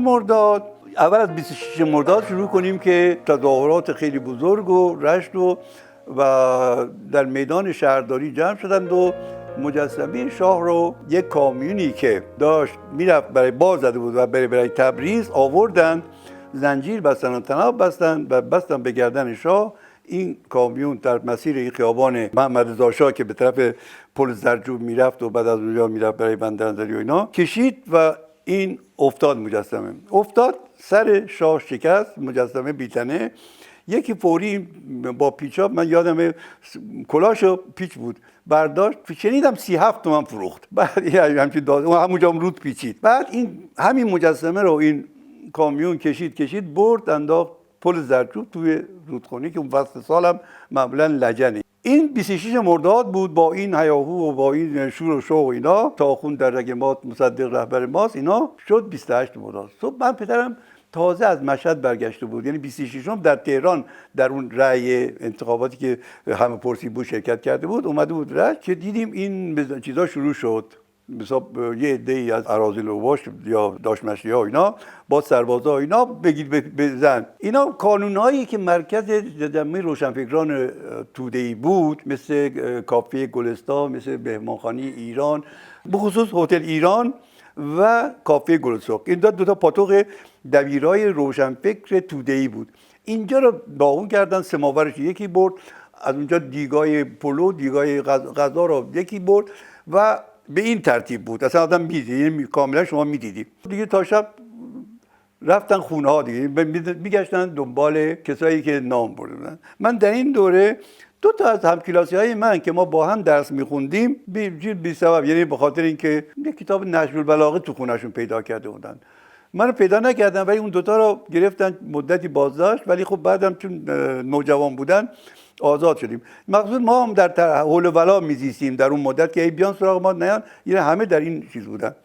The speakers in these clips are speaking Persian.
مرداد، اول از 26 مرداد شروع کنیم که تظاهرات خیلی بزرگ و رشت و در میدان شهرداری جمع شدند و مجسمه شاه رو یک کامیونی که داشت میرفت برای بار زده بود و برای تبریز آوردن، زنجیر بستن و طناب بستن و بستن به گردن شاه. این کامیون در مسیر این خیابان محمد رضا شاه که به طرف پل زرجوب میرفت و بعد از اونجا میرفت برای بندرنظری و اینا کشید و این افتاد، مجسمه افتاد، سر شاه شکست، مجسمه بیتنه. یکی فوری با پیچاب، من یادمه کلاشو پیچ بود، برداشت، شنیدم 37 تومن فروخت. بعد همچین همونجا رود پیچید. بعد این همین مجسمه رو این کامیون کشید برد انداخت پل زرچوب توی رودخونه که اون فصل سالم معمولا لجنه. این 26 مرداد بود. با این هیاهو و با این شور و شوق و اینا تا آخوند در رگ مات مصدق رهبر ماست، اینا شد 28 مرداد. صبح من پدرم تازه از مشهد برگشته بود، یعنی 26 در تهران در اون رأی انتخاباتی که همه پرسی بود شرکت کرده بود، اومده بود رشت که دیدیم این چیزا شروع شد. مثلا یه عده‌ای از اراذل اوباش یا داشمشی ها اینا با سربازا اینا بگید بزن. اینا کانونهایی که مرکز جمعیت روشنفکران توده‌ای بود، مثل کافه گلستان، مثل مهمانخانه ایران، به خصوص هتل ایران و کافه گلستان، این دو تا پاتوق دبیرای روشنفکر توده‌ای بود. اینجا رو داغون کردن، سماورش یکی برد، از اونجا دیگای پلو، دیگای غذا رو یکی برد و به این ترتیب بود. اصلا آدم میدید، کاملا شما میدیدید دیگه. تا شب رفتن خونه ها دیگه، میگشتن دنبال کسایی که نام بردن. من در این دوره دو تا از همکلاسی های من که ما با هم درس میخوندیم بی سبب، یعنی به خاطر اینکه یک کتاب نهج البلاغه تو خونهشون پیدا کرده بودن، من پیدا نکردم، ولی اون دوتا رو گرفتن، مدتی بازداشت، ولی خب بعدم چون نوجوان بودن آزاد شدیم. مقصود ما هم در حول و ولا میزیستیم در اون مدت که ای بیان سراغ ما نیان، یعنی همه در این چیز بودن.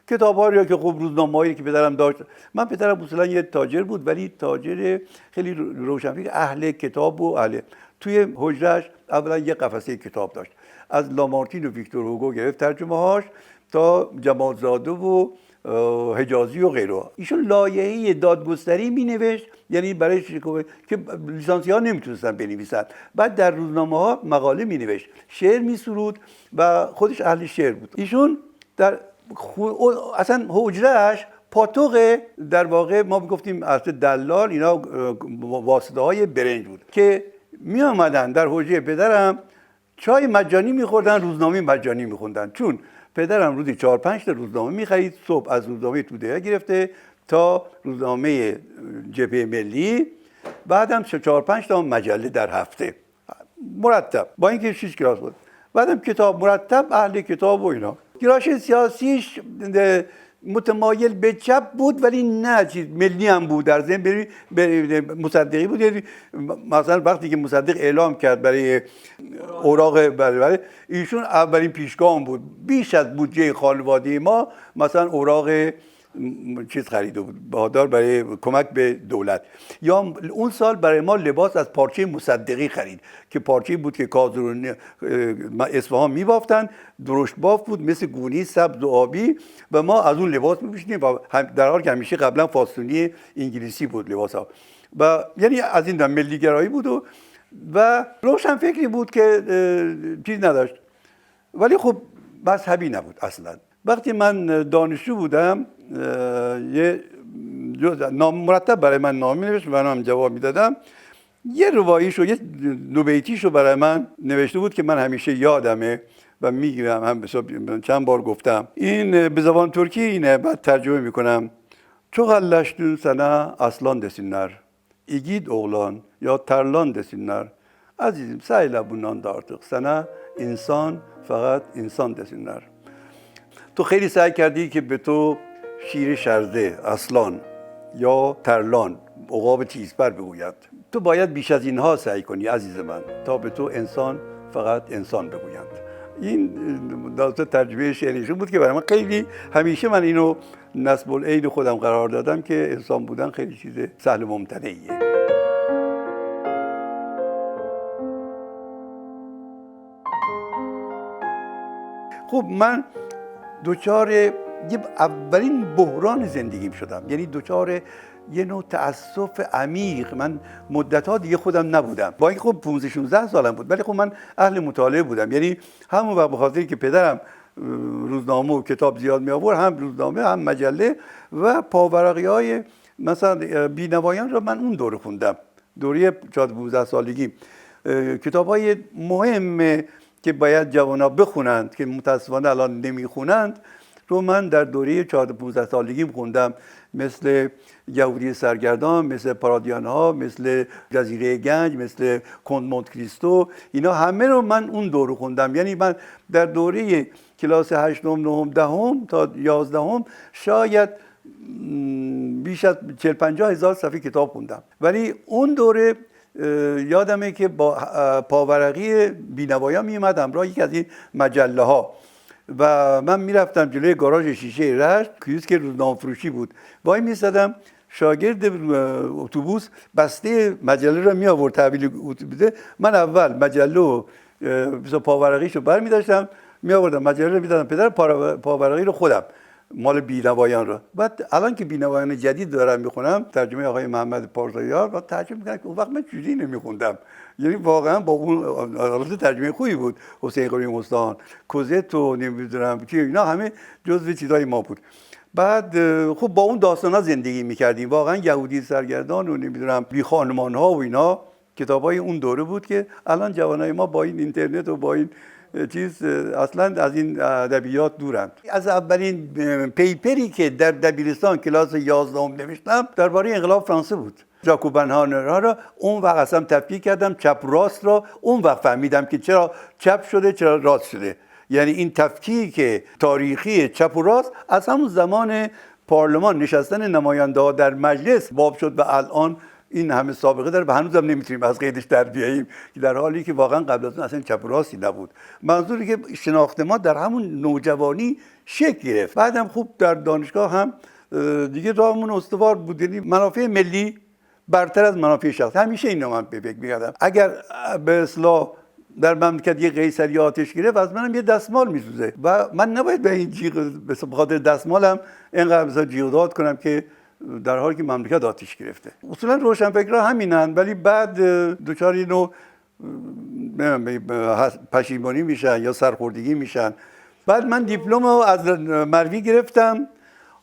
کتاب‌ها رو که خب روزنامه‌ای که پدرم داشت، من پدرم اصولا یه تاجر بود، ولی تاجر خیلی روشنفکر، اهل کتاب و اهل. توی حجره‌اش اولا یه قفسه کتاب داشت، از لامارتین و ویکتور هوگو گرفت ترجمه‌هاش تا جمالزاده و حجازی و غیره. ایشون لایحه دادگستری مینوشت، یعنی برای که لیسانسی ها نمیتونستن بنویسن. بعد در روزنامه ها مقاله مینوشت، شعر میسرود و خودش اهل شعر بود. ایشون در اصلا حجره‌اش پاتوق، در واقع ما میگفتیم اصلا دلال، اینا واسطه های برنج بود که می آمدن در حجره پدرم، چای مجانی میخوردن، روزنامه مجانی میخوندن، چون پدرم روزی 4-5 تا روزنامه میخرید، صبح از روزنامه توده گرفته تا روزنامه جبهه ملی، بعدم 4-5 تا مجله در هفته مرتب، با اینکه 6 کلاس بود. بعدم کتاب مرتب، اهل کتاب و اینا. گرایش سیاسیش متمایل به چپ بود، ولی نه چیز ملی هم بود. در ضمن مصدقی بود، یعنی مثلا وقتی که مصدق اعلام کرد برای اوراق برای ایشون اولین پیشگام بود، بیش از بودجه خانواده ما مثلا اوراق چیز خریده بود، بهادار، برای کمک به دولت. یا اون سال برای ما لباس از پارچه مصدقی خرید که پارچه بود که کازرون اصفهان میبافتن، درشت باف بود مثل گونی سبز و آبی و ما از اون لباس میپوشیدیم، در حالی که همیشه قبلا فاستونی انگلیسی بود لباس ها. و یعنی از این ملی گرایی بود و روشن فکری بود که چیز نداشت، ولی خب مذهبی نبود اصلا. وقتی من دانشجو بودم یه مرتب برای من نام می‌نوشت و من هم جواب میدادم. یه رواییشو، یه نوبیتیشو برای من نوشته بود که من همیشه یادمه و میگیرم، هم چند بار گفتم. این به زبان ترکی اینه، بعد ترجمه میکنم. Çok hallaştın sana aslan desinler. İgid oğlan ya terlan desinler. Azizim sayla bundan da artık sana insan fakat insan desinler. تو خیلی سعی کردی که به تو شیر شرده، اصلان یا ترلان، عقاب تیزپر بگوید. تو باید بیش از اینها سعی کنی عزیز من تا به تو انسان فقط انسان بگویند. این داستان ترجمه شعریشون بود که برای من خیلی همیشه من اینو نصب العین خودم قرار دادم که انسان بودن خیلی چیز سهل و ممتنعیه. خب من دوچار اولین بحران زندگیم شدم، یعنی دوچار یه نوع تأسف عمیق. من مدت‌ها دیگه خودم نبودم، با اینکه خب 15 16 سالم بود، ولی خب من اهل مطالعه بودم. یعنی همون وقت به خاطری که پدرم روزنامه و کتاب زیاد می آورد، هم روزنامه هم مجله و پاورقی‌های مثلا بینوایان رو من اون دوره خوندم، دوره 14 سالگی. کتاب‌های مهم که باید جوان‌ها بخونند که متأسفانه الان نمیخونند رو من در دوره 14-15 سالگی خوندم، مثل یهودی سرگردان، مثل پارادیان‌ها، مثل جزیره گنج، مثل کنت مونت کریستو. اینا همه رو من اون دوره خوندم. یعنی من در دوره کلاس 8 9 10 تا 11 شاید بیش از 40-50 هزار صفحه کتاب خوندم. ولی اون دوره یادمه که با پاورقی بینوایان میومد همراه یکی از این مجله ها و من میرفتم جلوی گاراژ شیشه رشت، کیوسک روزنامه فروشی بود، وای میستادم، شاگرد اتوبوس بسته مجله رو می آورد تحویل اتوبوس، من اول مجله و پاورقیشو برمی داشتم می آوردم، مجله رو میدادم پدر، پاورقی رو خودم مال بینوایان رو. بعد الان که بینوایان جدید دارم میخونم، ترجمه آقای محمد پارسایی‌ها، و ترجمه میکنم که اون وقت من چجوری نمیخوندم. یعنی واقعا با اون ترجمه خوبی بود. حسین قلی مستان، کوزت و نمیدونم چی، اینا همه جزو چیزای ما بود. بعد خب با اون داستانا زندگی میکردیم. واقعا یهودی سرگردان و نمیدونم بی خانمان ها و اینا کتابای اون دوره بود که الان جوانای ما با این اینترنت و با این چیز اصلا از این ادبیات دورند. از اولین پیپری که در دبیرستان کلاس 11 نوشتم درباره انقلاب فرانسه بود. ژاکوبن‌ها را اون وقت اصلا تفکیک کردم، چپ راست را اون وقت فهمیدم که چرا چپ شده چرا راست شده. یعنی این تفکیک تاریخی چپ و راست از همون زمان پارلمان نشستن نماینده ها در مجلس باب شد و الان این همه سابقه داره و هنوزم نمیتونیم از قیدش در بیاییم، که در حالی که واقعا قبل از اون اصلا چپ و راستی نبود. منظوری که شناخت ما در همون نوجوانی شکل گرفت. بعدم خوب در دانشگاه هم دیگه راهمون استوار بود، یعنی منافع ملی برتر از منافع شخصی. همیشه اینو من به فکر می‌کردم. اگر به اصلاح در مملکت یه قیصری آتش گرفت، از منم یه دستمال میسوزه و من نباید به این جیغ به خاطر دستمالم اینقدر مثلا جیغ داد کنم که در حالی که مملکت آتش گرفته. اصولا روشنفکرها همینن، ولی بعد دچار اینو پشیمانی میشن یا سرخوردگی میشن. بعد من دیپلم رو از مروی گرفتم،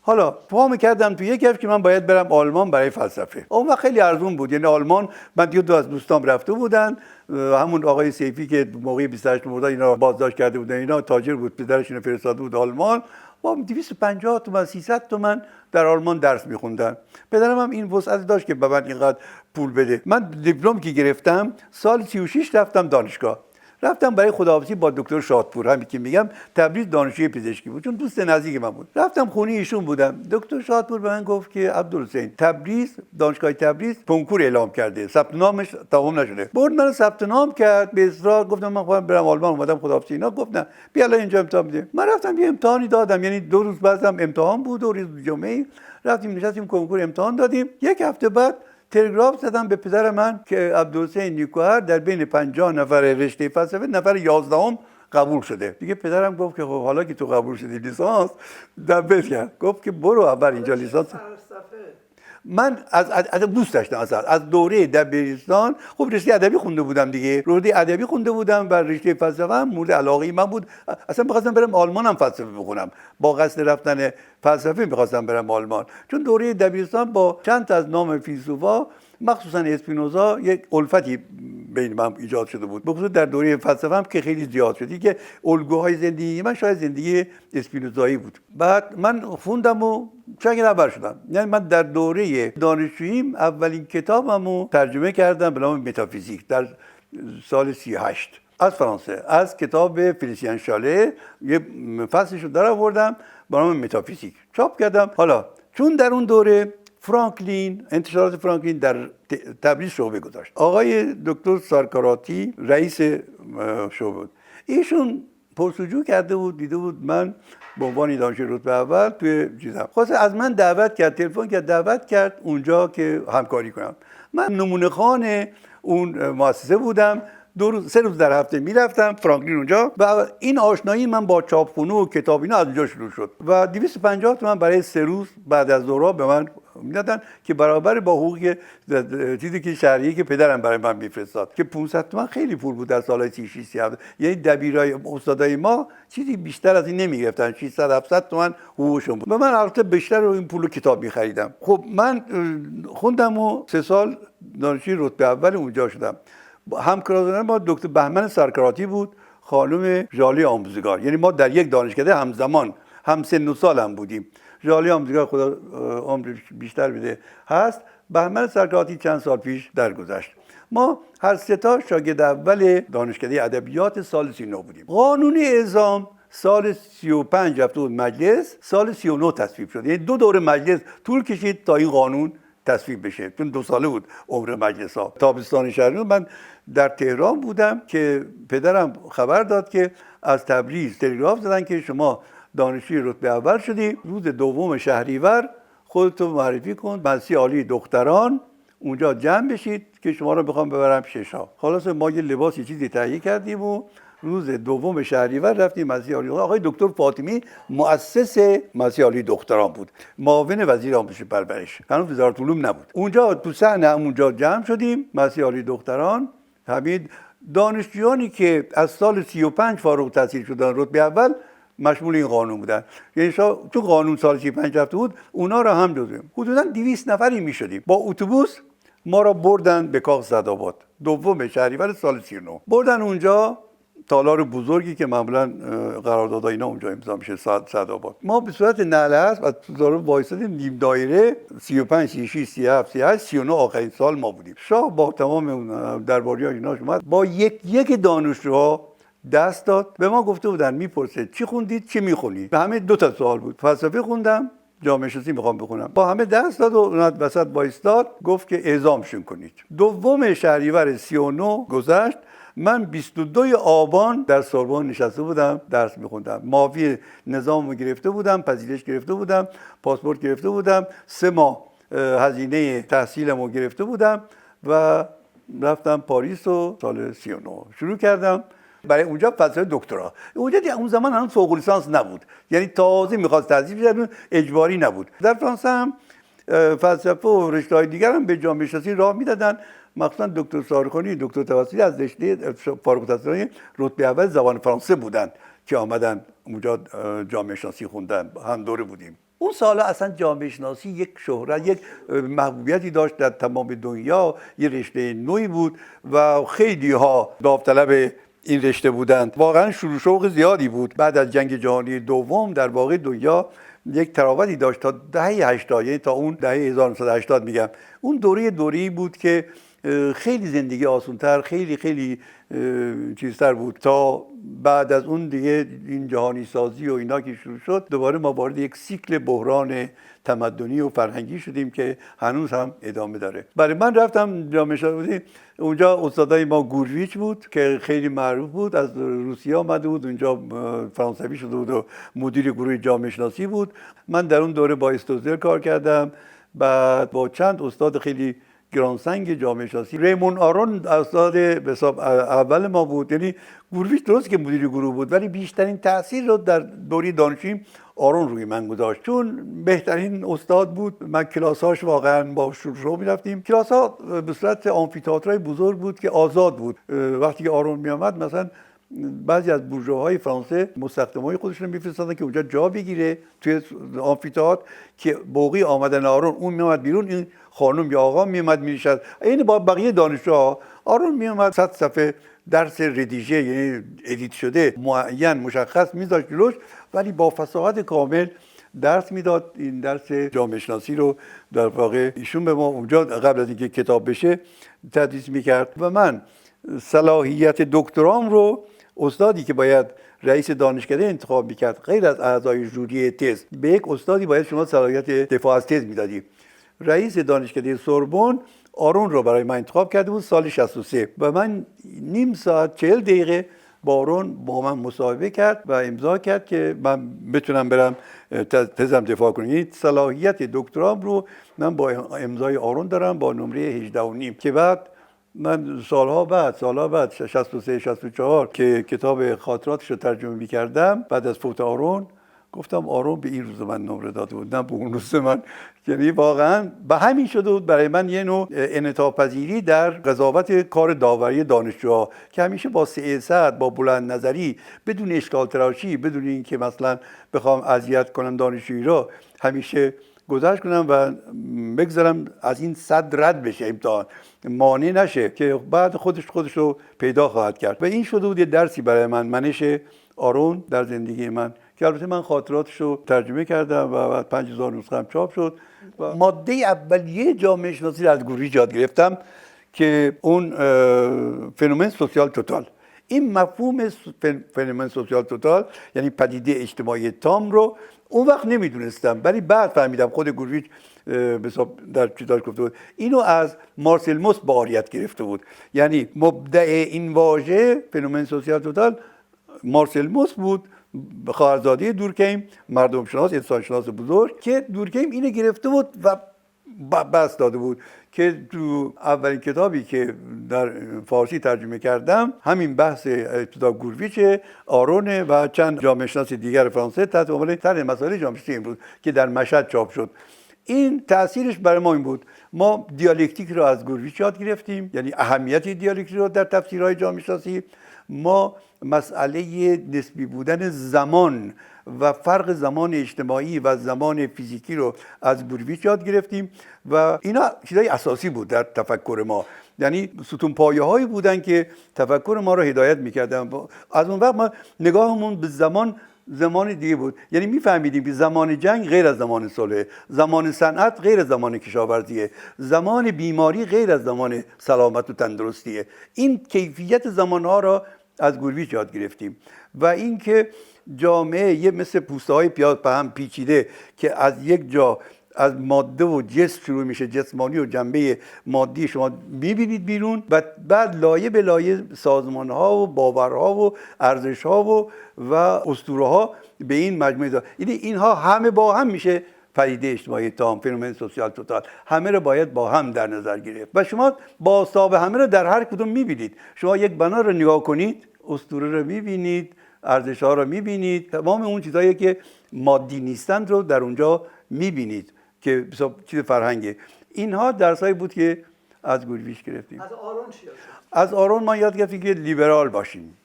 حالا پاهم کردم تو یک کف که من باید برم آلمان برای فلسفه. اون وقت خیلی ارزون بود، یعنی آلمان من دیگه دو از دوستام رفته بودن، همون آقای سیفی که موقع 28 مرداد اینا بازداشت کرده بودن، اینا تاجر بود، پدرش اینو فرستاده بود آلمان، با 250 تومن 300 تومن در آلمان درس میخوندن. پدرم هم این وسعت داشت که به من اینقدر پول بده. من دیپلم که گرفتم سال 36 رفتم دانشگاه. رفتم برای خداحافظی با دکتر شادپور، همین که میگم تبریز دانشجوی پزشکی بود، چون دوست نزدیک من بود. رفتم خونه ایشون بودم. دکتر شادپور به من گفت که عبدالحسین، تبریز، دانشگاه تبریز کنکور اعلام کرده، ثبت نامش تمام نشده. برد من ثبت نام کرد به اصرار. گفتم من خودم برم آلمان، اومدم خداحافظی. اینا گفت نه بیا الان اینجا امتحان بده. من رفتم یه امتحانی دادم، یعنی 2 روز بعدم امتحان بود و روز جمعه رفتیم نشستیم کنکور امتحان دادیم. یک هفته بعد تلگراف زدم به پدر من که عبدالحسین نیکوهر در بین 50 نفر رشته فلسفه نفر 11ام قبول شده. دیگه پدرم گفت که خب حالا که تو قبول شدی لیسانس دبت کرد. گفت که برو اول اینجا لیسانس. من از دوست داشتم از دوره دبیرستان. خب رشته ادبی خونده بودم دیگه، رشته ادبی خونده بودم و رشته فلسفه هم مورد علاقه من بود. اصلا می‌خواستم برم آلمان هم فلسفه بخونم، با قصد رفتن فلسفه می‌خواستم برم آلمان، چون دوره دبیرستان با چند تا از نام فیلسوفا مخصوصا اسپینوزا یک الفتی بین من ایجاد شده بود، بخصوص در دوره فلسفه هم که خیلی زیاد شد که الگوهای زندگی من شاید زندگی اسپینوزایی بود. بعد من خوندم و چند نفر شدم. یعنی من در دوره دانشجوییم اولین کتابمو ترجمه کردم به نام متافیزیک در سال 38 از فرانسه، از کتاب فلیسیان شاله یه فصلشو در آوردم به نام متافیزیک چاپ کردم. حالا چون در اون دوره فرانکلین، انتشارات فرانکلین در تبریز شعبه گذاشت، آقای دکتر سارکاراتی رئیس شعبه بود. ایشون پرسجو کرده بود، دیده بود من به عنوان دانشجوی رتبه اول توی چیزم خواست از من دعوت کرد، تلفن کرد دعوت کرد اونجا که همکاری کنم. من نمونه خوان اون مؤسسه بودم، 3 روز در هفته میرفتم فرانکلین اونجا و این آشنایی من با چاپخونه و کتاب اینا از اونجا شروع شد و 250 تومن برای 3 روز بعد از ظهر به من میدادن که برابر با حقوقی چیزی که شهریه که پدرم برای من میفرستاد که 500 تومن خیلی پول بود در سالهای 36 37. یعنی دبیرای استادای ما چیزی بیشتر از این نمیگرفتن، 600 700 تومن حقوقشون بود و من البته بیشتر رو این پولو کتاب میخریدم. خب من خوندم و 3 سال دانشجوی رتبه اول اونجا شدم. همکاران ما دکتر بهمن سرکاراتی بود، خانم ژالی آموزگار، یعنی ما در یک دانشکده همزمان هم سن و سال هم بودیم. ژالی آموزگار خدا عمر بیشتر بده هست، بهمن سرکاراتی چند سال پیش درگذشت. ما هر 3 تا شاگرد اول دانشکده ادبیات سال 39 بودیم. قانون اعزام سال 35 رفت بود مجلس، سال 39 تصویب شد. یعنی 2 دوره مجلس طول کشید تا این قانون تصویب بشه، چون 2 ساله بود عمر مجلس ها. تابستان شهریور من در تهران بودم که پدرم خبر داد که از تبریز تلگراف زدن که شما دانشجوی رتبه اول شدی، روز 2 شهریور خودتو معرفی کن، مدرسه عالی دختران اونجا جمع بشید که شما رو بخوام ببرم پیش شاه. خلاص ما یه لباس چیزی تهیه کردیم و روز 2 شهریور رفتیم مدرسه عالی. آقای دکتر فاطمی مؤسس مدرسه عالی دختران بود، معاون وزیر آموزش و پرورش، هنوز وزارت علوم نبود. اونجا تو صحن اونجا جمع شدیم مدرسه عالی دختران. همین دانشجویانی که از سال 35 فارغ التحصیل شدن رتبه اول مشمول این قانون بودن، یعنی تو قانون سال 35 رفته بود اونا را هم جزویم. حدودا 200 نفری میشدیم. با اتوبوس ما را بردن به کاخ سعدآباد 2 شهریور سال 39. بردن اونجا تالار بزرگی که معمولا قراردادها اینا اونجا امضا میشه سعدآباد. ما به صورت نعل اسب از تالار وایسادیم نیم دایره، 35 36 37 38 39 آخرین سال ما بودیم. شاه با تمام درباری‌ها اینا اومد با یک دانشجوها دست داد، به ما گفته بودن میپرسه چی خوندید چی میخونید. به همه 2 تا سوال بود. فلسفه خوندم، جامعه شناسی میخوام بخونم. با همه دست داد و اون وسط وایستاد گفت که اعزامشون کنید. 2 شهریور 39 گذشت. من 22 آبان در سوربن نشسته بودم درس میخوندم. معافی نظامو گرفته بودم، پذیرش گرفته بودم، پاسپورت گرفته بودم، 3 ماه هزینه تحصیلمو گرفته بودم و رفتم پاریس و سال 39 شروع کردم برای اونجا فلسفه دکترا. اونجا اون زمان هم فوق لیسانس نبود، یعنی تازه میخواست تحصیل بشه، اجباری نبود. در فرانسه هم فلسفه و رشته‌های دیگر هم به جامعه شناسی راه میدادن، مخصوصا دکتر سارخانی، دکتر توسلی از رشته فارغ التحصیلان رتبه اول زبان فرانسه بودن که آمدن اونجا جامعه شناسی خوندن، هم دوره بودیم. اون سالا اصلا جامعه شناسی یک شهرت، یک محبوبیتی داشت در تمام دنیا، یه رشته نوعی بود و خیلی ها داوطلب این رشته بودند. واقعا شروع شوق زیادی بود. بعد از جنگ جهانی دوم در واقع دنیا یک تراوتی داشت تا دهه 80، یعنی تا اون دهه 1980 میگم. اون دوره‌ای بود که خیلی زندگی آسان‌تر، خیلی چیزتر بود تا بعد از اون دیگه این جهانی سازی و اینا که شروع شد. دوباره ما وارد یک سیکل بحران تمدنی و فرهنگی شدیم که هنوز هم ادامه داره. برای من رفتم جامعه شناسی، اونجا استادای ما گورویچ بود که خیلی معروف بود، از روسیه آمده بود، اونجا فرانسوی شده بود و مدیر گروه جامعه شناسی بود. من در اون دوره با استوزر کار کردم، بعد با چند استاد خیلی گرانسنگ جامعه شناسی. ریمون آرون استاد به حساب اول ما بود. یعنی گورویچ درست که مدیر گروه بود ولی بیشترین تاثیر رو در دوره دانشجویی آرون روی من گذاشت، چون بهترین استاد بود. من کلاساش واقعا با شروع می‌رفتیم. کلاس‌ها به صورت آمفی‌تئاترای بزرگ بود که آزاد بود. وقتی که آرون می‌آمد مثلا بعضی از بورژواهای فرانسه مستخدمای خودشون می‌فرستادن که اونجا جا بگیره توی آمفی‌تئاتر که بوقی آمدن آرون اون میومد بیرون، این خانم یا آقا میومد میشد. این با بقیه دانشجوها آرون میومد 100 صفحه درس ردیژه یعنی ادیت شده معین مشخص میذاشت جلوش، ولی با فصاحت کامل درس میداد. این درس جامعه شناسی رو در واقع ایشون به ما اونجا قبل از اینکه کتاب بشه تدریس میکرد و من صلاحیت دکترام رو استادی که باید رئیس دانشکده انتخاب میکرد غیر از اعضای ژوری تز، به یک استادی باید شما صلاحیت دفاع از تز میدادی. رئیس دانشکده سوربن آرون رو برای من انتخاب کرده بود سال 63 و من نیم ساعت 40 دقیقه بارون با من مصاحبه کرد و امضا کرد که من بتونم برم تزم دفاع کنم. این صلاحیت دکترام رو من با امضای آرون دارم با نمره 18 و نیم که بعد من سالها بعد 63 64 که کتاب خاطراتش رو ترجمه می‌کردم بعد از فوت آرون گفتم آرون به این روز من نمره داده بود نه به اون روز من. یعنی واقعا به همین شده بود برای من یه نوع انعطاف پذیری در قضاوت کار داوری دانشجوها که همیشه با سیاست با بلند نظری بدون اشکال تراشی بدون اینکه مثلا بخوام اذیت کنم دانشجویی رو همیشه گذشت کنم و بگذارم از این صد رد بشه امتحان مانع نشه که بعد خودش رو پیدا خواهد کرد و این شده بود یه درسی برای من منش آرون در زندگی من که البته من خاطراتش رو ترجمه کردم و بعد 5000 نسخه هم چاپ شد و ماده اولیه جامعه شناسی رو از گوریچ یاد گرفتم که اون فنومن سوسیال توتال این مفهوم فنومن سوسیال توتال یعنی پدیده اجتماعی تام رو اون وقت نمیدونستم ولی بعد فهمیدم خود گوریچ در چیزاش گفته بود اینو از مارسل موس باریت گرفته بود یعنی مبدع این واژه فنومن سوسیال توتال مارسل موس بود خواهرزاده دورکهیم مردم شناس انسان شناس بزرگ که دورکهیم اینو گرفته بود و بس داده بود که تو اولین کتابی که در فارسی ترجمه کردم همین بحث ابتدا گورویچ آرونه و چند جامعه شناس دیگر فرانسه تحت عنوان طرح مسائل جامعه شناسی امروز که در مشهد چاپ شد. این تاثیرش برای ما این بود ما دیالکتیک رو از گورویچ یاد گرفتیم یعنی اهمیت دیالکتیک رو در تفسیرهای جامعه شناسی ما مسئله نسبی بودن زمان و فرق زمان اجتماعی و زمان فیزیکی رو از گورویچ یاد گرفتیم و اینا چیزای اساسی بود در تفکر ما یعنی ستون پایه هایی بودن که تفکر ما رو هدایت میکردن. از اون وقت ما نگاهمون به زمان دیگه بود یعنی میفهمیدیم که زمان جنگ غیر از زمان صلح زمان صنعت غیر از زمان کشاورزیه زمان بیماری غیر از زمان سلامت و تندرستیه این کیفیت زمانها را از گورویچ یاد گرفتیم و اینکه جامعه یه مثل پوسته های پیاز به هم پیچیده که از یک جا از ماده و جسم شروع میشه جسمانی و جنبه مادی شما میبینید بیرون و بعد لایه به لایه سازمان ها و باورها و ارزش ها و اسطوره ها به این مجموعه دار اینها همه با هم میشه پدیده اجتماعی تام فنومن سوسیال توتال همه رو باید با هم در نظر گرفت و شما بازتاب همه رو در هر کدوم میبینید. شما یک بنا رو نگاه کنید اسطوره رو میبینید ارزش ها رو میبینید تمام اون چیزایی که مادی نیستند رو در اونجا میبینید که چیز فرهنگه. اینها درسایی بود که از گورویچ گرفتیم. از آرون چی یاد؟ از آرون ما یاد گرفتیم که لیبرال باشیم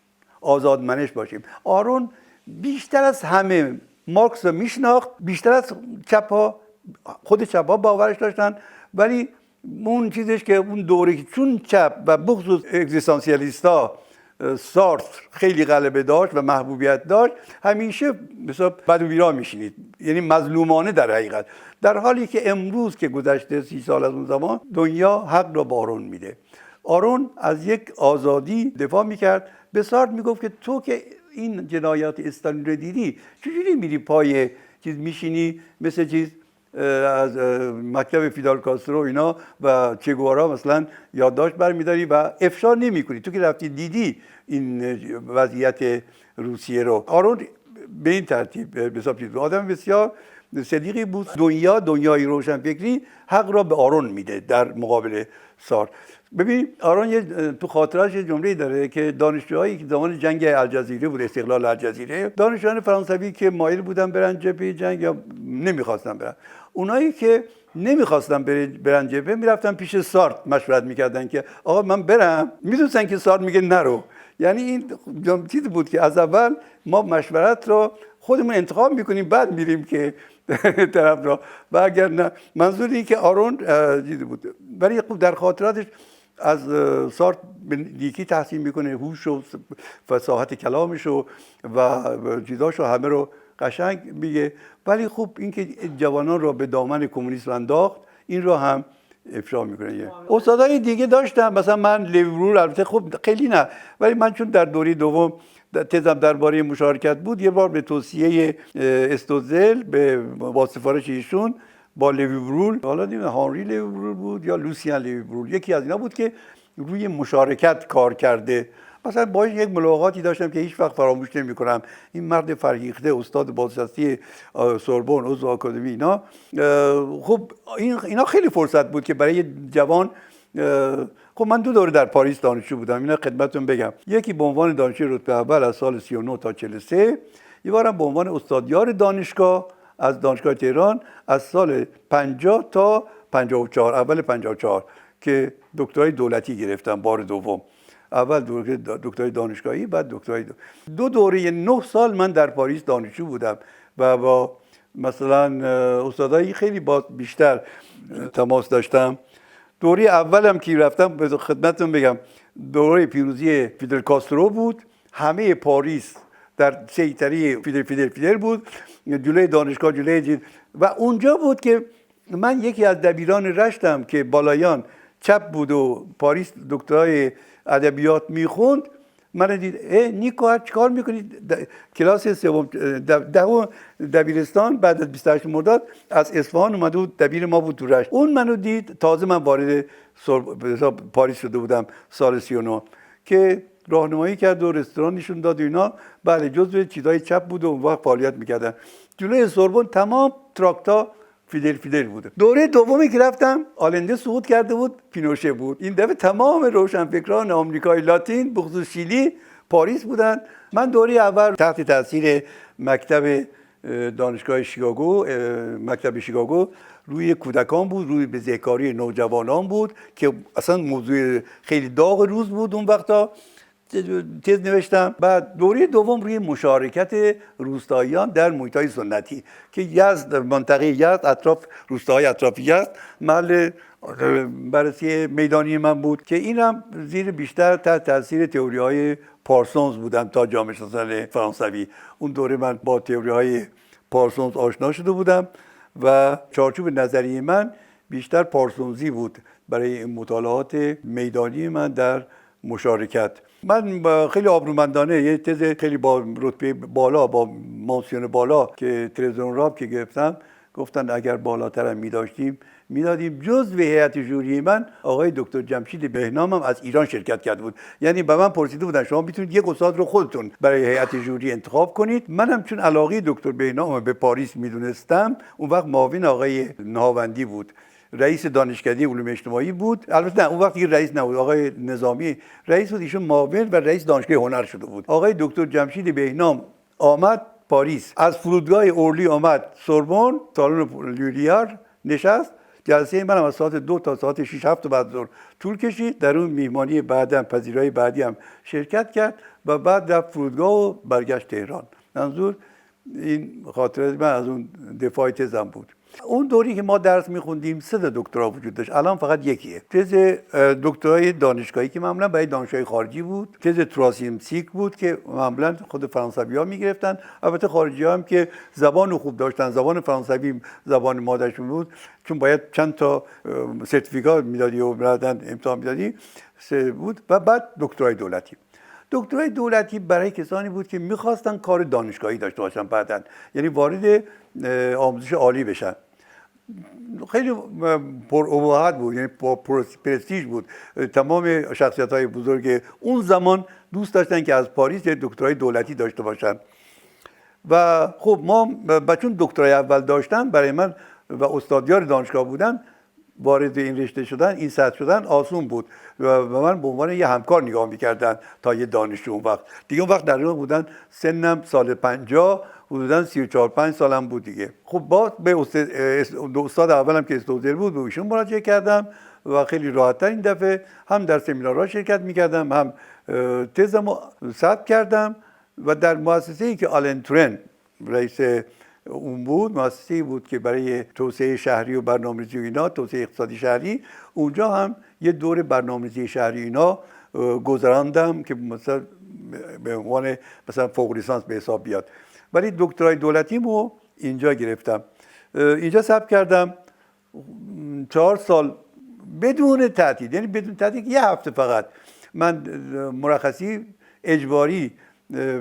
آزادمنش باشیم. آرون بیشتر از همه مارکس رو میشناخت بیشتر از چپ‌ها خود چپ‌ها باورش داشتن ولی اون چیزش که اون دوره که چون چپ و بخصوص اگزیستانسیالیستا سارتر خیلی غلبه داشت و محبوبیت داشت همیشه مثلا بد و بیرا میشینید یعنی مظلومانه در حقیقت در حالی که امروز که گذشته 30 سال از اون زمان دنیا حق را به آرون میده. آرون از یک آزادی دفاع میکرد به سارتر میگفت که تو که این جنایات استالین رو دیدی چجوری میری پای چیز میشینی مثل چیز از مکتب فیدال کاسترو اینا و چه گوارا مثلا یادداشت برمیداری و افشا نمیکنی تو که رفتی دیدی این وضعیت روسیه رو. آرون به این ترتیب حساب چیز آدم بسیار صدیقی بود. دنیای روشنفکری حق را به آرون میده در مقابل سارتر. ببین آرون تو خاطرش یه جمله‌ای داره که دانشجوهایی که زمان جنگ الجزیره بود استقلال الجزیره دانشجویان فرانسوی که مایل بودن برن جبهه جنگ یا نمیخواستن برن اونایی که نمیخواستن برن جبهه میرفتن پیش سارتر مشورت میکردن که آقا من برم میدونستن که سارتر میگه نرو. یعنی این چیزی بود که از اول ما مشورت رو خودمون انتخاب میکنیم بعد میریم که طرف را و اگر نه منظور این که آرون چیزی بود ولی خب در خاطراتش از سارتر به نیکی تحسین میکنه هوش و فصاحت کلامش و چیزاشو همه رو قشنگ میگه ولی خب اینکه جوانان را به دامن کمونیسم انداخت این رو هم افشا میکنه. استادای دیگه داشتم مثلا من لیورول البته خب خیلی نه ولی من چون در دوره دوم تزم درباره مشارکت بود یه بار به توصیه استوزل با سفارش ایشون با لیورول حالا نمیدونم هانری لیورول بود یا لوسیان لیورول یکی از اینا بود که روی مشارکت کار کرده مثلا باهاش یک ملاقاتی داشتم که هیچ وقت فراموش نمی‌کنم. این مرد فرهیخته، استاد بازنشسته سوربن، عضو آکادمی، اینا خب اینا خیلی فرصت بود که برای جوان. خب من 2 دوره در پاریس دانشجو بودم، اینا خدمتتون بگم. یکی به عنوان دانشجوی رتبه اول از سال 39 تا 43، یه بارم به عنوان استادیار دانشگاه از دانشگاه تهران از سال 50 تا 54، اول 54 که دکترای دولتی گرفتم بار دوم. اول دکترای دانشگاهی، بعد دکترای 2 دوره 9 سال من در پاریس دانشجو بودم و با مثلا استادایی خیلی بیشتر تماس داشتم. دوره اولم که رفتم خدمتتون بگم، دوره پیروزی فیدل کاسترو بود. همه پاریس در سیطره فیدل بود، جلوی دانشگاه، و اونجا بود که من یکی از دبیران رشتم که بالایان چپ بود و پاریس دکترای ادبیات میخوند، من دید نیکو چیکار میکنید؟ کلاس سوم دهم دبیرستان بعد از 28 مرداد از اصفهان اومده بود، دبیر ما بود تو رشت. اون منو دید، تازه من وارد پاریس شده بودم سال 39، که راهنمایی کرد و رستوران نشون داد و اینا. بله جزو چیزای چپ بود و اون وقت فعالیت میکردن. جلوی سوربن تمام تراکتا فیدل بوده. دوره دومی که رفتم آلنده سقوط کرده بود، پینوشه بود. این دفعه تمام روشنفکران آمریکای لاتین بخصوص شیلی پاریس بودن. من دوره اول تحت تاثیر مکتب دانشگاه شیکاگو، مکتب شیکاگو روی کودکان بود، روی بزهکاری نوجوانان بود که اصلا موضوع خیلی داغ روز بود اون وقتا. تز نوشتم. بعد دوره دوم روی مشارکت روستاییان در محیط‌های سنتی که یزد، منطقه یزد، اطراف روستاهای اطراف یزد محل بررسی میدانی من بود که اینم زیر بیشتر تحت تاثیر تئوری‌های پارسونز بودم تا جامعه شناسان فرانسوی. اون دوره من با تئوری‌های پارسونز آشنا شده بودم و چارچوب نظری من بیشتر پارسونزی بود برای مطالعات میدانی من در مشارکت. من خیلی آبرومندانه یه تز خیلی با رتبه بالا، با مانسیون بالا که تلویزیون راب که گرفتم، گفتن اگر بالاترم میدادیم. جزو هیئت ژوری من آقای دکتر جمشید بهنام هم از ایران شرکت کرده بود. یعنی به من پرسیده بودن شما میتونید یک استاد رو خودتون برای هیئت ژوری انتخاب کنید. منم چون علاقه دکتر بهنام به پاریس میدونستم، اون وقت معاون آقای نهاوندی بود، رئیس دانشکده علوم اجتماعی بود. البته نه، اون وقت دیگه رئیس نبود، آقای نظامی رئیس بود، ایشون معاون و رئیس دانشگاه هنر شده بود. آقای دکتر جمشید بهنام آمد پاریس، از فرودگاه اورلی آمد سوربن، سالن لیلیار نشست. جلسه منم از ساعت 2 تا ساعت 6 7 بعد ظهر طول کشید. در اون میهمانی بعدم پذیرایی بعدی هم شرکت کرد و بعد رفت فرودگاه و برگشت تهران. منظور این خاطره من از اون دفاع تزم بود. اون دوری که ما درس میخوندیم 3 دکترا وجود داشت، الان فقط یکیه. تز دکترای دانشگاهی که معمولا برای دانشگاه خارجی بود، تز تراسیم سیک بود که معمولا خود فرانسوی‌ها میگرفتن. البته خارجی‌ها هم که زبان خوب داشتن، زبان فرانسوی زبان مادرشون بود، چون باید چند تا سرتیفیکات میدادی و بعداً امتحان میدادی بود. و بعد دکترای دولتی. دکترای دولتی برای کسانی بود که میخواستن کار دانشگاهی داشته باشن بعداً، یعنی وارد آموزش عالی بشن. خیلی پرابهت بود، یعنی پرستیژ بود. تمام شخصیت‌های بزرگ اون زمان دوست داشتن که از پاریس یه دکترای دولتی داشته باشن. و خب ما چون دکترای اول داشتم، برای من و استادیار دانشگاه بودم، وارد این رشته شدن، این سطح شدن آسون بود و من به عنوان یه همکار نگاه می‌کردن تا یه دانشجو. اون وقت دیگه اون وقت در اون بودن، سنم سال 50 حدوداً 34-5 سالم بود دیگه. خب با به استاد اولم که استوزر بود به ایشون مراجعه کردم و خیلی راحت‌تر این دفعه هم در سمینارها شرکت می‌کردم، هم تزمو ثبت کردم. و در مؤسسه‌ای که آلن تورن رئیس اون بود، مؤسسه‌ای بود که برای توسعه شهری و برنامه‌ریزی و اینا، توسعه اقتصادی شهری، اونجا هم یه دور برنامه‌ریزی شهری اینا گذراندم که مثلا به عنوان مثلا فوق لیسانس به حساب بیاد. ولی دکترای دولتیمو اینجا گرفتم، اینجا ثبت کردم 4 سال بدون تعطیل، یعنی بدون تعطیل، یه هفته فقط من مرخصی اجباری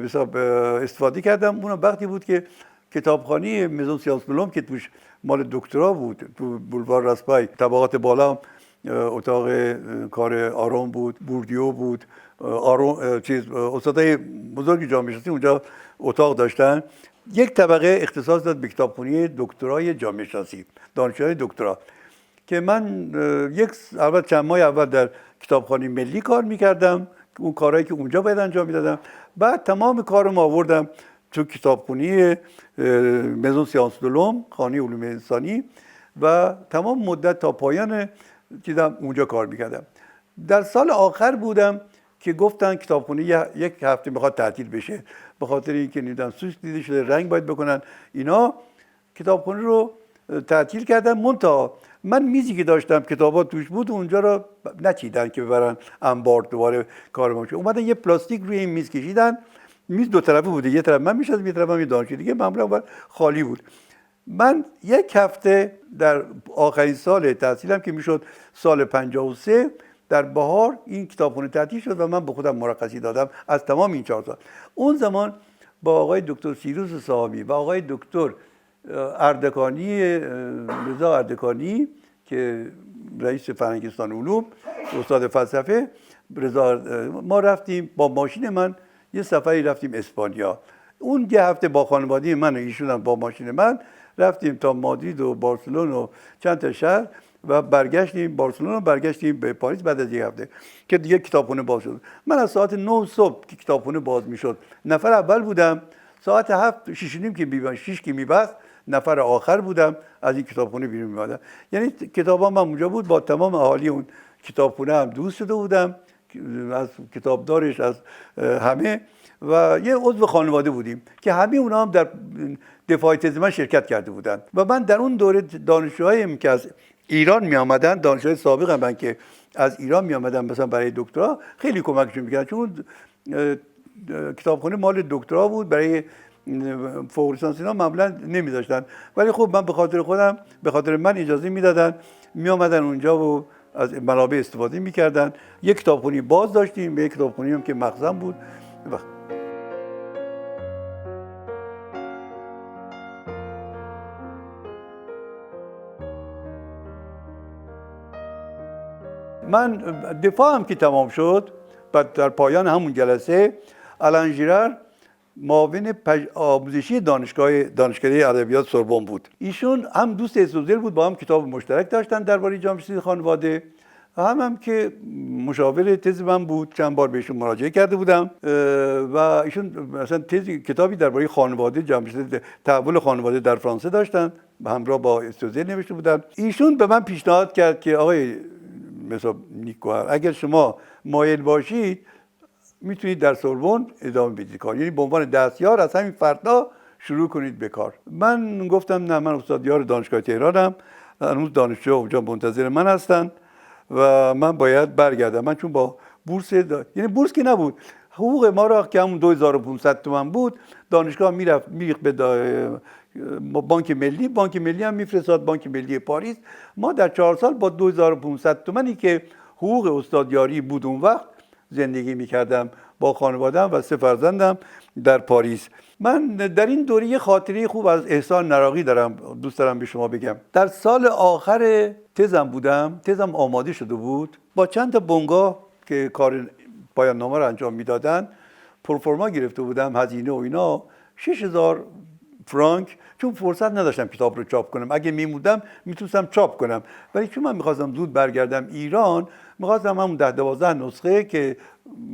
حساب استفاده کردم. اون وقتی بود که کتابخانه مزون سیاس بلوم که توش مال دکترا بود، تو بولوار راسپای طبقات بالا اتاق کار آرون بود، بوردیو بود، آرون استادای بزرگ جامعه شناسی اونجا اتاق داشتن. یک طبقه اختصاص داد به کتابخونی دکترای جامعه شناسی، دانشجوی دکترا، که من اول چند ماه اول در کتابخانه ملی کار میکردم، اون کارهایی که اونجا باید انجام میدادم. بعد تمام کارم آوردم تو کتابخونی مزون سیانس دولوم، خانه علوم انسانی، و تمام مدت تا پایان چیزم اونجا کار میکردم. در سال آخر بودم که گفتن کتابخونه یک هفته میخواد تعطیل بشه، به خاطر اینکه نیدن سوس دیده شده، رنگ باید بکنن اینا. کتابخونه رو تعطیل کردن. منتها من میزی که داشتم کتابات توش بود اونجا رو نچیدن که ببرن انبار دوباره کار ما. اومدن یه پلاستیک روی این میز کشیدن. میز دو طرفه بوده، یه طرف من میشستم، یه طرف هم یه دانشجو دیگه، معمولا خالی بود. من یک هفته در آخرین سال تحصیلم که میشد سال 53 در بهار این کتابخونه تعطیل شد و من به خودم مرخصی دادم از تمام این 4 سال. اون زمان با آقای دکتر سیروس صاحبی و آقای دکتر اردکانی، رضا اردکانی که رئیس فرهنگستان علوم، استاد فلسفه، رضا، ما رفتیم با ماشین من یه سفری رفتیم اسپانیا. اون یه هفته با خانواده من و ایشون با ماشین من رفتیم تا مادرید و بارسلون و چند تا شهر و برگشتیم بارسلون و برگشتیم به پاریس بعد از یک هفته که دیگه کتابخونه باز شد. من از ساعت 9 صبح که کتابخونه باز میشد نفر اول بودم، ساعت 7 6:30 که میبند 6 که میبست نفر آخر بودم از این کتابخونه بیرون میادم. یعنی کتابام هم اونجا بود، با تمام اهالی اون کتابخونه هم دوست شده بودم، از کتابدارش، از همه، و یه عضو خانواده بودیم که همه اونا هم در دفاع تز من شرکت کرده بودن. و من در اون دوره دانشجوهایی که از ایران می آمدن، دانشجوهای سابق من که از ایران می آمدن مثلا برای دکترا، خیلی کمکشون میکردن، چون کتابخونه مال دکترا بود، برای فوق لیسانس اینا معمولا نمیذاشتن. ولی خب من به خاطر خودم، به خاطر من اجازه میدادن، می آمدن اونجا و از منابع استفاده میکردن. یک کتابخونه باز داشتیم، یک کتابخونه هم که مخزن بود. من دفاعم که تمام شد و در پایان همون جلسه آلن ژیرار معاون آموزشی دانشکده ادبیات سوربن بود. ایشون هم دوست استودل بود، با هم کتاب مشترک داشتن درباره جامعه شناسی خانواده، هم که مشاور تز من بود. چند بار بهشون مراجعه کرده بودم و ایشون مثلا کتابی درباره خانواده، جامعه شناسی تحول خانواده در فرانسه داشتن، همراه با استودل نوشته بودن. ایشون به من پیشنهاد کرد که آقای مثلا نیکوهر، اگر شما مایل باشید میتونید در سوربن ادامه بدید کار، یعنی به عنوان دستیار از همین فردا شروع کنید به کار. من گفتم نه، من استادیار دانشگاه تهرانم، هنوز دانشجو اونجا منتظر من هستن و من باید برگردم. من چون با بورس یعنی بورس که نبود، حقوق ما را که همون 2500 تومان بود، دانشگاه میرفت به بانک ملی هم میفرستاد، بانک ملی پاریس. ما در 4 سال با 2500 تومانی که حقوق استادیاری بود اون وقت زندگی میکردم با خانواده‌ام و 3 فرزندم در پاریس. من در این دوره یه خاطره خوب از احسان نراقی دوست دارم به شما بگم. در سال آخر تزم بودم، تزم آماده شده بود، با چند تا بنگاه که کار پایان نامه رو انجام میدادن پروفورما گرفته بودم، هزینه و اینا 6000 فرانک، چون فرصت نداشتم کتاب رو چاپ کنم. اگه میمودم میتونستم چاپ کنم، ولی چون من میخواستم زود برگردم ایران، میخواستم همون 10-12 نسخه که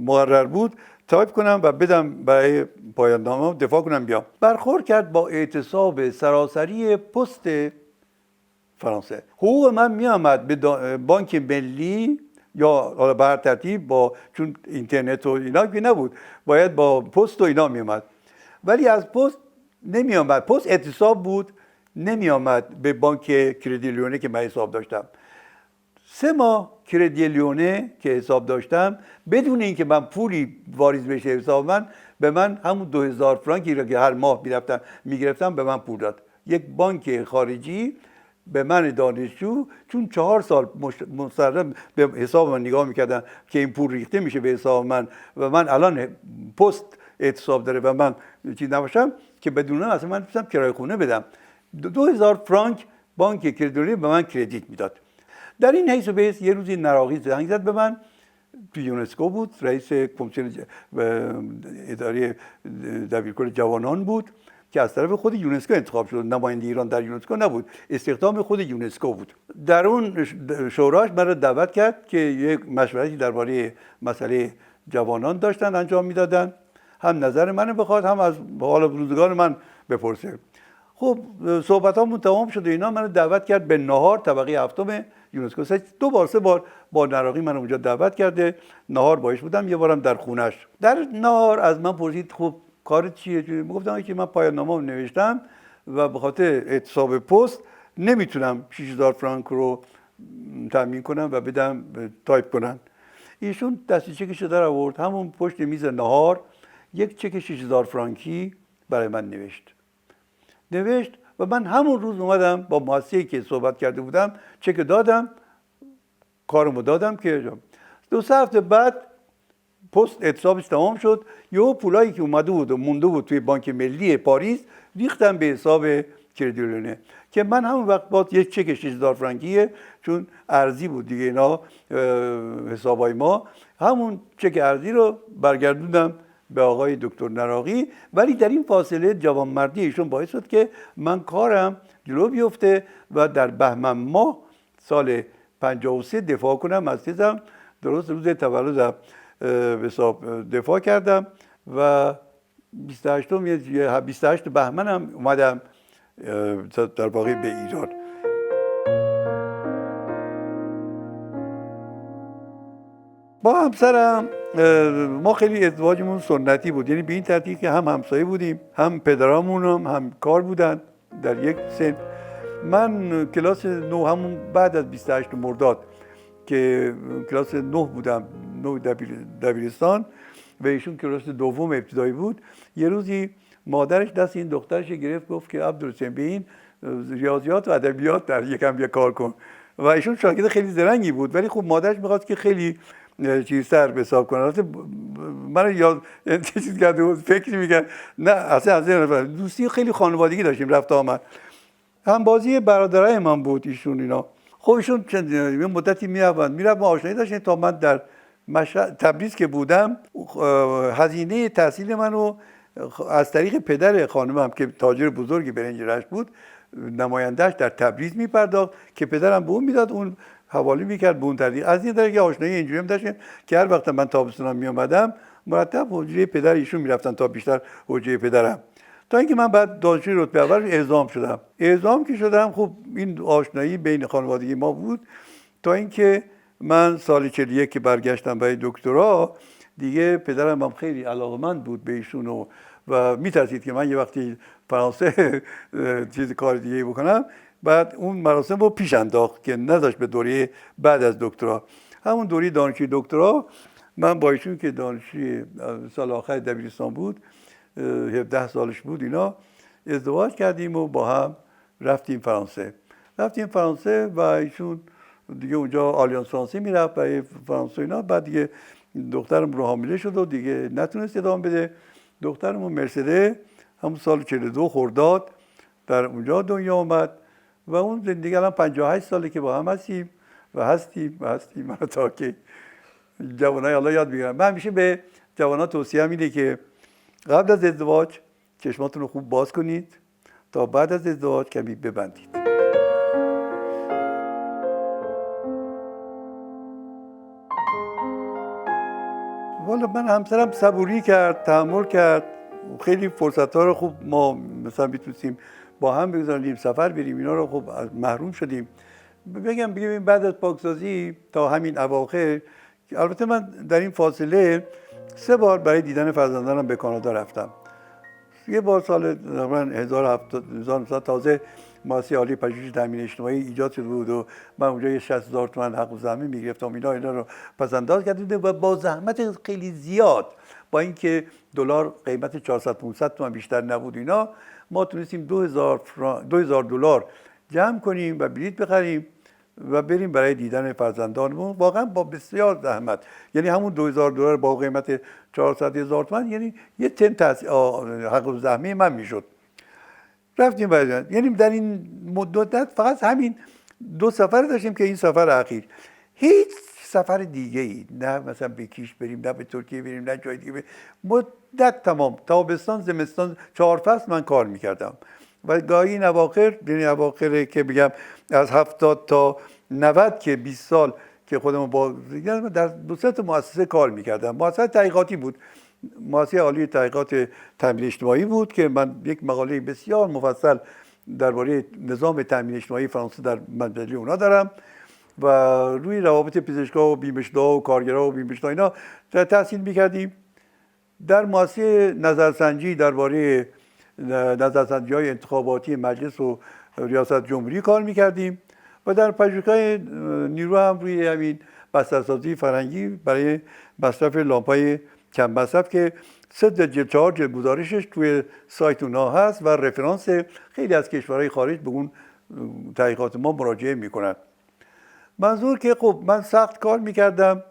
مقرر بود تایپ کنم و بدم برای پایان نامه، دفاع کنم بیام. برخورد کرد با اعتصاب سراسری پست فرانسه. حقوق من میامد به بانک ملی یا حالا به هر ترتیب، با چون اینترنت و اینا که نبود، باید با پست و اینا میامد، ولی از پست نمی آمد. پست اعتصاب بود، نمی آمد به بانک کردی لیونه که من حساب داشتم. 3 ماه کردی لیونه که حساب داشتم، بدون اینکه من پولی واریز بشه حساب من، به من همون 2000 فرانکی را که هر ماه میگرفتم به من پول داد. یک بانک خارجی به من دانشجو، چون 4 سال مستقیم به حساب من نگاه میکردن که این پول ریخته میشه به حساب من و من الان پست اعتصاب داره و من چیز نباشم که بدونم، اصلا من میتونم کرایه خونه بدم. 2000 فرانک بانک کردی به من کردیت میداد. در این حیث و بحث یه روزی نراقی زنگ زد به من، تو یونسکو بود، رئیس کمیسیون اداره دبیرکل جوانان بود که از طرف خود یونسکو انتخاب شد، نماینده ایران در یونسکو نبود، استخدام خود یونسکو بود. در اون شوراش مرا دعوت کرد که یک مشورتی درباره مسئله جوانان داشتن انجام میدادن، هم نظر منو بخواد، هم از حال روزگار من بپرسه. خب صحبتامون تمام شد و اینا، منو دعوت کرد به نهار طبقه هفتم یونسکو. دو بار سه بار با نراقی من اونجا دعوت کرده، نهار باش بودم، یه بارم در خونش. در نهار از من پرسید خب کارت چیه؟ گفتم که من پایان نامه‌مو نوشتم و به خاطر اعتصاب پست نمیتونم 6000 فرانک رو تامین کنم و بدم تایپ کنن. ایشون دستی چکش در آورد، همون پشت میز نهار یک چک 6000 فرانکی برای من نوشت و من همون روز اومدم با مؤسسه‌ای که صحبت کرده بودم چک دادم، کارمو دادم که 2-3 هفته بعد پست اعتصابش تمام شد، یهو پولایی که اومده بود و مونده بود توی بانک ملی پاریس ریختم به حساب کردی لونه که من همون وقت با یک چک 6000 فرانکیه، چون ارزی بود دیگه اینا حسابای ما، همون چک ارزی رو برگردوندم به آقای دکتر نراقی. ولی در این فاصله جوانمردی ایشون باعث شد که من کارم جلو بیفته و در بهمن ماه سال 53 دفاع کنم از تزم. درست روز تولدم به حساب دفاع کردم و 28 بهمن هم اومدم در واقع به ایران. با همسرم ما خیلی ازدواجمون سنتی بود، یعنی به این ترتیب که هم همسایه بودیم، هم پدرامون هم کار بودن در یک سن. من کلاس 9 همون بعد از 28 مرداد که کلاس 9 بودم، 9 دبیرستان و ایشون کلاس دوم ابتدایی بود، یه روزی مادرش دست این دخترش گرفت گفت که عبدالحسین به این ریاضیات و ادبیات در یکم یه کار کن. و ایشون شاگرد خیلی زرنگی بود، ولی خب مادرش می‌خواست که خیلی چیزتر به حساب کنه. البته من یاد چیز کرده بود، فکر می‌کرد نه اصلا از دوستی خیلی خانوادگی داشتیم، رفت آمد. هم بازی برادرای من بود ایشون اینا. خب ایشون چند مدتی میرفت ما آشنایی داشتیم تا من در تبریز که بودم هزینه تحصیل منو از طریق پدر خانمم که تاجر بزرگی برنج رشت بود، نمایندهش در تبریز میپرداخت که پدرم به اون میداد، اون حواله میکرد به اون طریق. از این طریق آشنایی اینجوری هم داشتیم که هر وقت من تابستون میومدم مرتب حجره پدر ایشون میرفتن تا بیشتر حجره پدرم، تا اینکه من بعد دانشجوی رتبه اول اعزام شدم. اعزام که شدم خب این آشنایی بین خانوادگی ما بود تا اینکه من سال 41 که برگشتم برای دکترا، دیگه پدرم هم خیلی علاقه‌مند بود به ایشون و میترسید که من یه وقتی فرانسه چیز کار دیگه بکنم. بعد اون مراسم رو پیش انداخت که نذاشت به دوره بعد از دکترا. همون دوره دانشجوی دکترا من با ایشون که دانشجوی سال آخر دبیرستان بود، 17 سالش بود اینا، ازدواج کردیم و با هم رفتیم فرانسه و ایشون دیگه اونجا آلیانس فرانسه میرفت برای فرانسه اینا. بعد دیگه دخترم رو حامله شد و دیگه نتونست ادامه بده. دخترمون مرسده همون سال 42 خرداد در اونجا دنیا آمد و اون زندگی الان 58 ساله که با هم هستیم من تا که جوانای الله یاد میگیرم. من همیشه به جوانا توصیه میده که قبل از ازدواج چشماتون رو خوب باز کنید تا بعد از ازدواج کمی ببندید. والا من همسرم صبوری کرد، تحمل کرد، خیلی فرصت‌ها رو خوب ما مثلا میتونستیم با هم بگذاریم، سفر بریم، اینا رو خوب محروم شدیم. بگم بعد از پاکسازی تا همین اواخر، البته من در این فاصله 3 بار برای دیدن فرزندانم به کانادا رفتم. یه بار سال تقریباً 1900 تازه مؤسسه عالی پژوهش تامین اجتماعی ایجاد شده بود و من اونجا یه 60,000 تومان حق الزحمه میگرفتم، اینا رو پس انداز کردیم و با زحمت خیلی زیاد، با اینکه دلار قیمت 400-500 تومان بیشتر نبود اینا، ما تونستیم 2000 دلار جمع کنیم و بلیط بخریم و بریم برای دیدن فرزندانمون، واقعا با بسیار زحمت. یعنی همون 2000 دلار با قیمت 400,000 تومان یعنی یه تن حق الزحمه من میشد. رفتیم برای، یعنی در این مدت فقط همین 2 سفر داشتیم که این سفر اخیر هیچ سفر دیگه ای نه، مثلا به کیش بریم، نه به ترکیه بریم، نه جای دیگه بریم. مدت تمام تابستان زمستان 4 فصل من کار میکردم و گاهی این اواخر، یعنی اواخر که بگم از 70 تا 90 که 20 سال که خودم با در 2 تا مؤسسه کار میکردم. مؤسسه تحقیقاتی بود، مؤسسه عالی تحقیقات تامین اجتماعی بود که من یک مقاله بسیار مفصل درباره نظام تامین اجتماعی فرانسه در مجله اونا دارم و روی روابط پزشکا و بیمه‌شده‌ها و کارگرها و بیمه‌شده‌ها اینا تحصیل میکردیم. در مؤسسه نظرسنجی درباره نظرسنجی‌های انتخاباتی مجلس و ریاست جمهوری کار میکردیم و در پژوهش‌های نیرو هم روی همین بسترسازی فرهنگی برای مصرف لامپ‌های کم مصرف که 3 جلد 4 جلد گزارشش توی سایت اونا هست و رفرانس خیلی از کشورهای خارج به اون تحقیقات ما مراجعه میکنن. منظور که خب من سخت کار میکردم،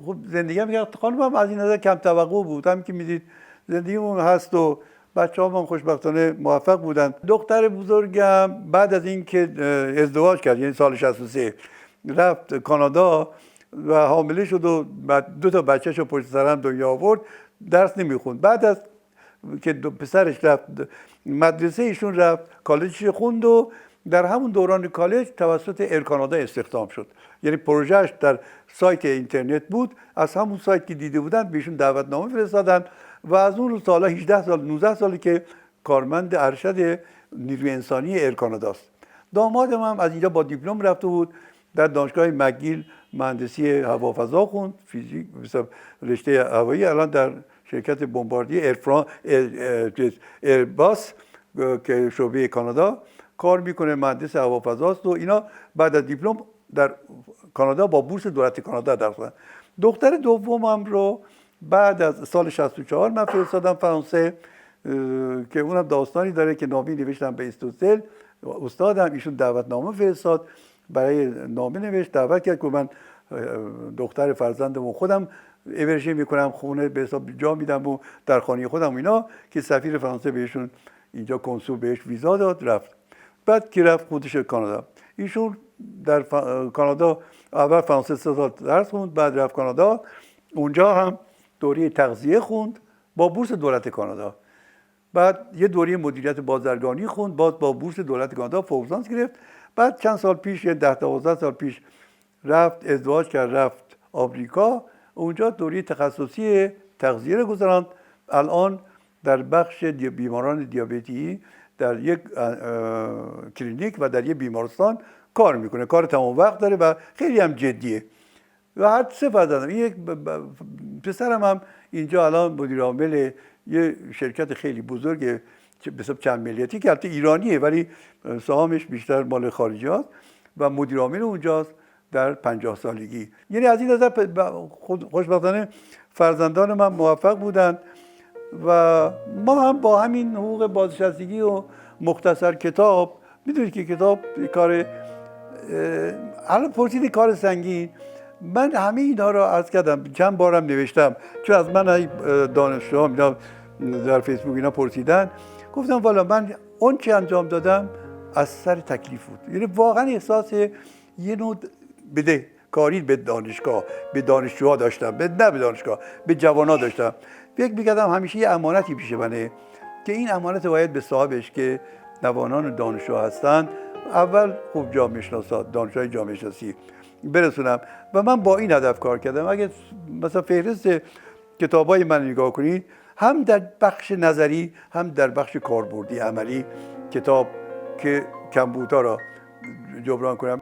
خب زندگی هم خانمم از این نظر کم توقع بود، هم که میدید زندگیمون هست و بچه‌هام هم خوشبختانه موفق بودن. دختر بزرگم بعد از اینکه ازدواج کرد، یعنی سال 63 رفت کانادا و حامله شد و بعد 2 تا بچه‌شو پشت سر هم دنیا آورد. درس نمیخوند. بعد از که پسرش رفت مدرسه، ایشون رفت کالجش خوند و در همون دوران کالج توسط ایر کانادا استخدام شد. یعنی پروژهش در سایت اینترنت بود، از همون سایت که دیده بودن بهشون دعوتنامه فرستادن و از اون روز تا حالا 18 سال 19 سالی که کارمند ارشد نیروی انسانی ایر کانادا است. دامادم هم از اینجا با دیپلم رفته بود، در دانشگاه مکگیل مهندسی هوافضا خوند، فیزیک رشته هوایی، الان در شرکت بمباردی ایرباس که شعبه کانادا کار میکنه، مهندس هوافضاست و اینا. بعد از دیپلم در کانادا با بورس دولت کانادا درس خوندن. دختر دومم رو بعد از سال 64 من فرستادم فرانسه که اونم داستانی داره که نامه نوشتم به استوزل، استادم ایشون دعوتنامه فرستاد، برای نامه نوشت، دعوت کرد که من دختر فرزندمو خودم ابرژه میکنم، خونه به حساب جا میدم و در خانه خودم اینا، که سفیر فرانسه بهشون اینجا کنسول بهش ویزا داد. رفت. بعد که رفت خودش کانادا، ایشون در کانادا اول فرانسه 3 سال درس خوند، بعد رفت کانادا، اونجا هم دوره تغذیه خوند با بورس دولت کانادا. بعد یه دوره مدیریت بازرگانی خوند، باز با بورس دولت کانادا فوق‌لیسانس گرفت. بعد چند سال پیش، 10-12 سال پیش رفت ازدواج کرد، رفت آمریکا، اونجا دوره تخصصی تغذیه رو گذراند. الان در بخش بیماران دیابتی در یک کلینیک و در یک بیمارستان کار میکنه، کار تمام وقت داره و خیلی هم جدیه و هر 3 فرزندم. یک پسرم هم اینجا الان مدیر عامل یه شرکت خیلی بزرگ به حساب چند ملیتی که البته ایرانیه ولی سهامش بیشتر مال خارجی هست و مدیر عامل اونجاست در 50 سالگی. یعنی از این نظر خوشبختانه فرزندان من موفق بودن و ما هم با همین حقوق بازنشستگی و مختصر کتاب، میدونید که کتاب کار الان پرسید کار سنگین، من همه اینا رو عرض کردم، چند بارم نوشتم، چون از من دانشجوام اینا در فیسبوک اینا پرسیدن، گفتم والا من اون چه انجام دادم از سر تکلیف بود. یعنی واقعا احساس یه نوع بده کاری به دانشگاه، به دانشجوها داشتم، نه به دانشگاه، به جوانا داشتم. فکر می‌کردم همیشه یه امانتی پیش منه که این امانت باید به صاحبش که جوانان دانشجو هستن اول خوب جامعه شناسا، دانشجوی جامعه شناسی برسونم و من با این هدف کار کردم. اگه مثلا فهرست کتابای من نگاه کنید، هم در بخش نظری هم در بخش کاربردی عملی کتاب که کمبودها را جبران کنم.